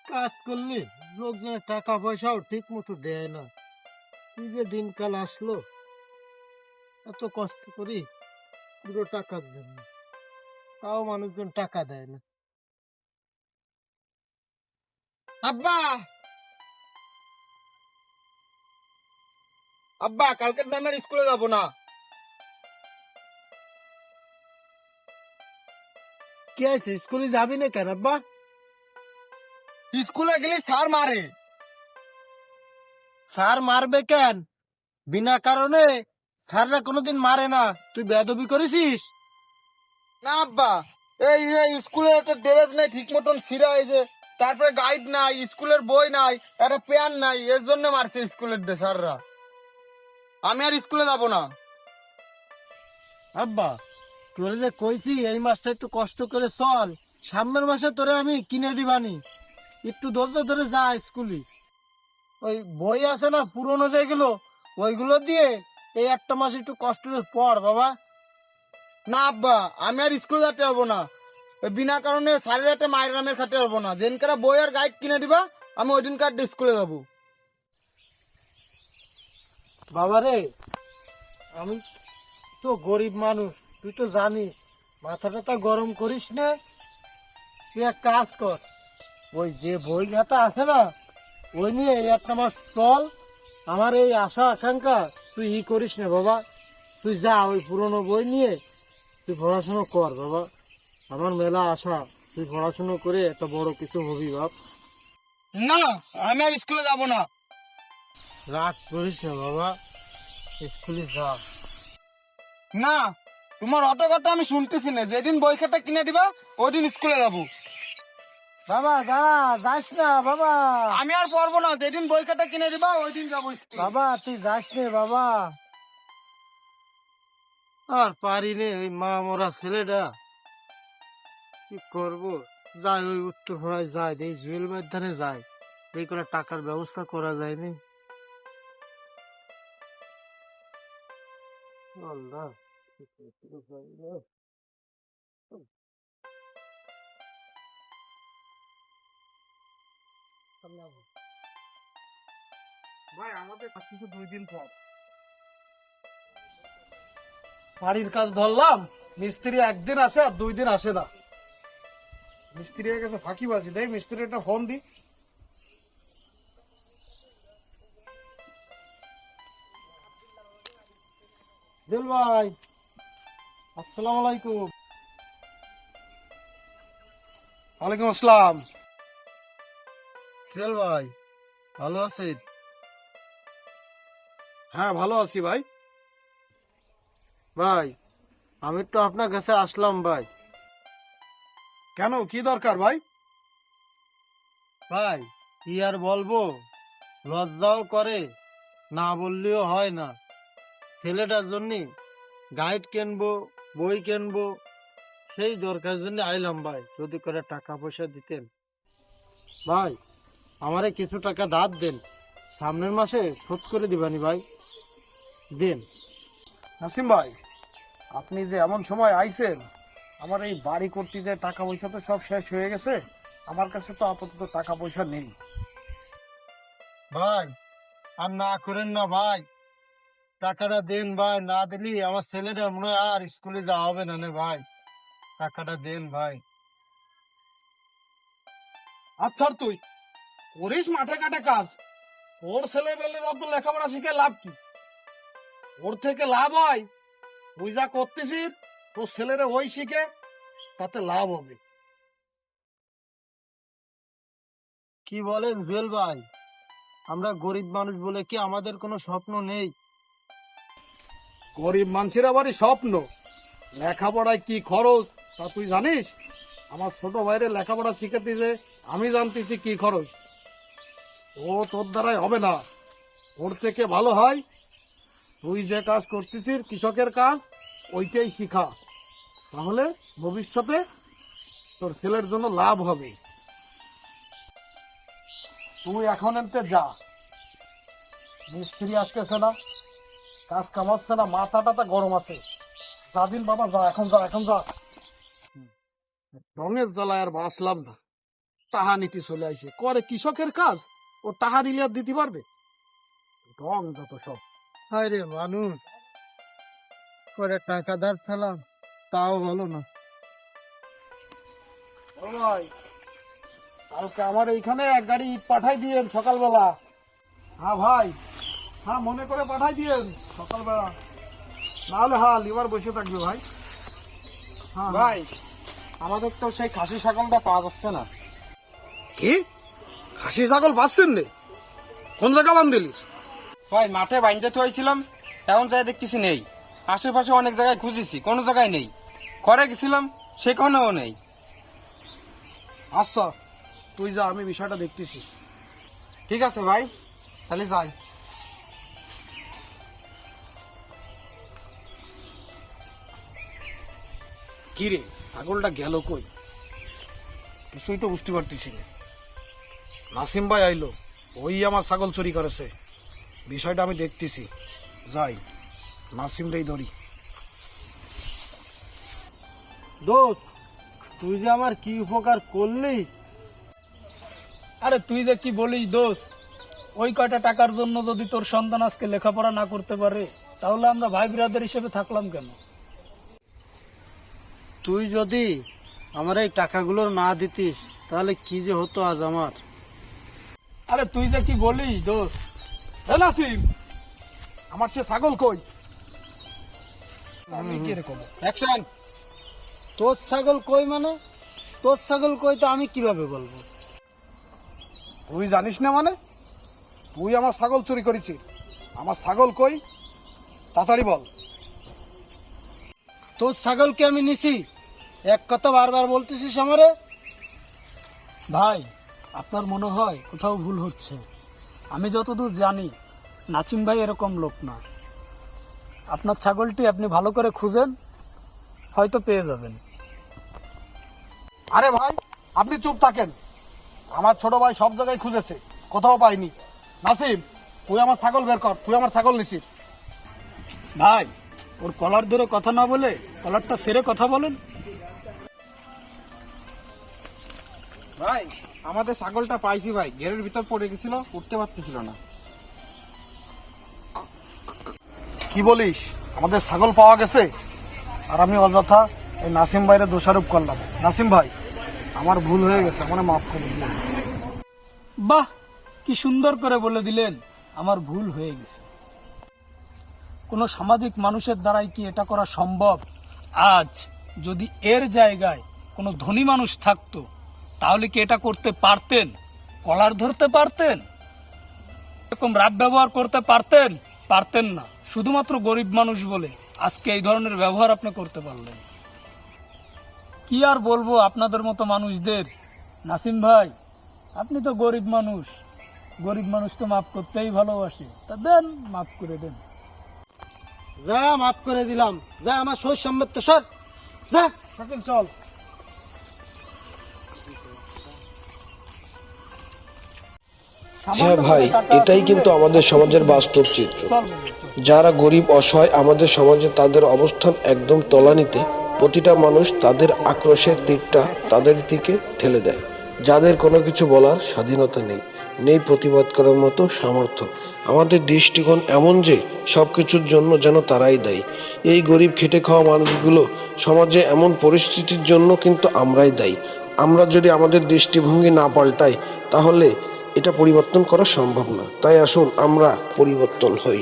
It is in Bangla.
কাজ করলে লোকজনের টাকা পয়সাও ঠিক মতো দেয় না। কি যে দিনকাল আসলো, এত কষ্ট করি পুরো টাকার জন্য, তাও মানুষজন টাকা দেয় না। আব্বা, আব্বা, কালকে তো আমার স্কুলে যাবো না। কি আছে, স্কুলে যাবি না কেন আব্বা? স্কুলে গেলে স্যার মারে। স্যার মারবে কেন? বিনা কারণে স্যাররা কোনোদিন মারে না। তুই বেয়াদবি করেছিস? না আব্বা, এই যে স্কুলে একটা ড্রেস নাই ঠিক মতন ছিঁড়া, এই যে তারপরে গাইড নাই, স্কুলের বই নাই, একটা প্যান নাই, এর জন্য মারছে স্কুলের স্যাররা। আমি আর স্কুলে যাবো না। আব্বা, তোরে যে কইছি এই মাসটা একটু কষ্ট করে চল, সামনের মাসে তোরে আমি কিনে দিবানি। একটু ধৈর্য ধরে যা স্কুলে। ওই বই আছে না পুরনো যেগুলো, ওইগুলো দিয়ে এই একটা মাস একটু কষ্ট করে পড় বাবা। না আব্বা, আমি আর স্কুলে যেতে হবো না। ওই বিনা কারণে স্যারের একটা মায়ের নামের খাতে হবো না। যেদিনকার বই আর গাইড কিনে দিবা, আমি ওই দিনকার স্কুলে যাবো। বাবা রে, আমি তো গরিব মানুষ, তুই তো জানিস। মাথাটা তা গরম করিস না। তুই এক কাজ কর, ওই যে বই খাতা আছে না, ওই নিয়ে এই একটা মাস চল। আমার এই আশা আকাঙ্ক্ষা তুই করিস না বাবা। তুই যা, ওই পুরনো বই নিয়ে তুই পড়াশোনা কর বাবা। আমার মেলা আশা, তুই পড়াশোনা করে একটা বড় কিছু হবি বাপ। না, আমি আর স্কুলে যাবো না। রাগ করিস না বাবা, স্কুলে যা। না, তোমার অত কথা আমি শুনতেছি না। যেদিন বই খাতা কিনে দিবা, ওই দিন স্কুলে যাবো। বাবা দাঁড়া, যাস না বাবা। আমি আর পড়বো না। যেদিন বই খাতা কিনে দিবা, ওই দিন যাবো স্কুলে। বাবা তুই যাস নে বাবা। আর পারি নে, ওই মা মরা ছেলেটা কি করবো। যাই, ওই উত্তর পাড়ায় যাই, এই জুয়েল ময়দানে যাই, এই করে টাকার ব্যবস্থা করা যায়নি। আল্লাহ, ভাই, আমাদের কিছু 2 দিন পর বাড়ির কাজ ধরলাম, মিস্ত্রি একদিন আসে আর 2 দিন আসে না। মিস্ত্রি হয়ে গেছে ফাঁকিবাজি। দেখ মিস্ত্রি একটা ফোন দি। জুয়েল ভাই, আসসালামু আলাইকুম। ওয়ালাইকুম আসসালাম। জুয়েল ভাই, ভালো আছেন? হ্যাঁ, ভালো আছি ভাই। ভাই, আমি তো আপনার কাছে আসলাম ভাই। কেন, কি দরকার ভাই? ভাই, কি আর বলবো, লজ্জাও করে, না বললেও হয় না। ছেলেটার জন্য গাইড কিনবো, বই কিনবো, সেই দরকার জন্য আইলাম ভাই। যদি করে টাকা পয়সা দিতেন ভাই, আমারে কিছু টাকা ধার দেন, সামনের মাসে শোধ করে দিবানি ভাই, দেন। নাসিম ভাই, আপনি যে এমন সময় আইছেন, আমার এই বাড়ি করতে যে টাকা পয়সা তো সব শেষ হয়ে গেছে। আমার কাছে তো আপাতত টাকা পয়সা নেই। ভাই, আর না করেন না ভাই, টাকাটা দেন ভাই। না দিলি আমার ছেলেটা মনে হয় আর স্কুলে যাওয়া হবে না রে ভাই। টাকাটা দেন ভাই। আচ্ছা, তুই করিস মাঠে ঘাটে কাজ, ওর ছেলে পেলের অত লেখাপড়া শিখে লাভ কি? ওর থেকে লাভ হয় তুই যা করতেছিস, তোর ছেলেরা ওই শিখে, তাতে লাভ হবে। কি বলেন জুয়েল ভাই, আমরা গরিব মানুষ বলে কি আমাদের কোনো স্বপ্ন নেই? গরিব মানুষের আবারই স্বপ্ন। লেখাপড়ায় কি খরচ তা তুই জানিস? আমার ছোট ভাইরে লেখাপড়া শিখাতেছে, আমি জানতেছি কি খরচ। ও তোর দ্বারাই হবে না। ওর থেকে ভালো হয় তুই যে কাজ করতেছিস, কৃষকের কাজ, ওইটাই শিখা। তাহলে ভবিষ্যতে তোর ছেলের জন্য লাভ হবে। তুই এখন এনতে যা। মিস্ত্রি আসতেছে না, কাজ কামাচ্ছে না, মাথা টাথা গরম আছে। যাদিন বাবা, যা এখন, যা এখন, যা। রঙের জ্বালায় আর বাঁচলাম না। টাহা নীতি চলে আইছে, করে কৃষকের কাজ, ও টাহা দিলে আর দিতে পারবে? ঢং যত সব। হায় রে মানুষ, করে টাকা ধার ফেলাম তাও বলো না। ও ভাই, কালকে আমার এইখানে এক গাড়ি ইট পাঠাই দিয়েন সকালবেলা। হ্যাঁ ভাই, হ্যাঁ মনে করে পাঠাই দিয়েন সকালবেলা, নাহলে হ্যাঁ লিভার বসে থাকবে ভাই। হ্যাঁ ভাই, আমাদের তো সেই খাসি ছাগলটা পাওয়া যাচ্ছে না। কি খাসি ছাগল পাচ্ছেন রে? কোন জায়গা বান্ধিলিস? ভাই, মাঠে বাইন্দে তো হয়েছিলাম, এখন যাই দেখতেছি নেই। আশেপাশে অনেক জায়গায় খুঁজেছি, কোনো জায়গায় নেই। ঘরে গেছিলাম, সেখানেও নেই। আচ্ছা তুই যা, আমি বিষয়টা দেখতেছি। ঠিক আছে ভাই, তাহলে যাই। কি রে, ছাগলটা গেল কই? কিছুই তো বুঝতে পারতেছি না। নাসিম ভাই আইলো, ওই আমার ছাগল চুরি করেছে, বিষয়টা আমি দেখতেছি। যাই, নাসিম রেই ধরি। দোস্ত, তুই যে আমার কি উপকার করলি। আরে তুই যে কি বলিস দোষ, ওই কয়টা টাকার জন্য যদি তোর সন্তান আজকে লেখাপড়া না করতে পারে, তাহলে আমরা ভাই বিরাদের হিসেবে থাকলাম কেন? তুই যদি আমার এই টাকাগুলো না দিতিস তাহলে কি যে হতো আজ আমার। আরে তুই যে কি বলিস দোষ। এ নাসিম, আমার সে ছাগল কই? আমি কি রকম অ্যাকশন। তোর ছাগল কই মানে? তোর ছাগল কই তো আমি কিভাবে বলবো? তুই জানিস না মানে? তুই আমার ছাগল চুরি করেছিস, আমার ছাগল কই তাড়াতাড়ি বল। তোর ছাগলকে আমি নিছি, এক কথা বারবার বলতেছিস আমারে। ভাই, আপনার মনে হয় কোথাও ভুল হচ্ছে। আমি যতদূর জানি নাসিম ভাই এরকম লোক না। আপনার ছাগলটি আপনি ভালো করে খুঁজেন, হয়তো পেয়ে যাবেন। আরে ভাই, আপনি চুপ থাকেন। আমার ছোট ভাই সব জায়গায় খুঁজেছে, কোথাও পাইনি। নাসিম, তুই আমার ছাগল বের কর, তুই আমার ছাগল নিছিস। ভাই, ওর কলার ধরে কথা না বলে কলারটা সেরে কথা বলেন। ভাই, আমাদের ছাগলটা পাইছি ভাই, ঘেরের ভিতর পড়ে গেছিল, উঠতে পারতেছিল না। কি বলিস, আমাদের ছাগল পাওয়া গেছে? আর আমি অযথা এই নাসিম ভাইয়ের দোষারোপ করলাম। নাসিম ভাই, আমার ভুল হয়ে গেছে, আমার মাফ করে দিন। বাহ, কি সুন্দর করে বলে দিলেন আমার ভুল হয়ে গেছে। কোনো সামাজিক মানুষের দ্বারাই কি এটা করা সম্ভব? আজ যদি এর জায়গায় কোনো ধনী মানুষ থাকতো, তাহলে কি এটা করতে পারতেন? কলার ধরতে পারতেন? এরকম রাগ ব্যবহার করতে পারতেন? পারতেন না। শুধুমাত্র গরিব মানুষ বলে আজকে এই ধরনের ব্যবহার আপনি করতে পারলেন। কি আর বলবো আপনাদের মতো মানুষদের। নাসিম ভাই, আপনি তো গরিব মানুষ, গরিব মানুষ তো মাফ করতেই ভালোবাসে, তা দেন, মাফ করে দেন। যা, মাফ করে দিলাম। যা, আমার সই সম্মত সর। যা। শাকিল চল। হ্যাঁ ভাই, এটাই কিন্তু আমাদের সমাজের বাস্তব চিত্র। চল বাবু, চল। যারা গরিব অসহায় আমাদের সমাজে, তাদের অবস্থান একদম তলানিতে। প্রতিটা মানুষ তাদের আক্রোশের তীরটা তাদের দিকে ঠেলে দেয়। যাদের কোনো কিছু বলার স্বাধীনতা নেই, নেই প্রতিবাদ করার মতো সামর্থ্য। আমাদের দৃষ্টিকোণ এমন যে সব কিছুর জন্য যেন তারাই দায়ী। এই গরিব খেটে খাওয়া মানুষগুলো সমাজে এমন পরিস্থিতির জন্য কিন্তু আমরাই দায়ী। আমরা যদি আমাদের দৃষ্টিভঙ্গি না পাল্টাই, তাহলে এটা পরিবর্তন করা সম্ভব না। তাই আসুন আমরা পরিবর্তন হই।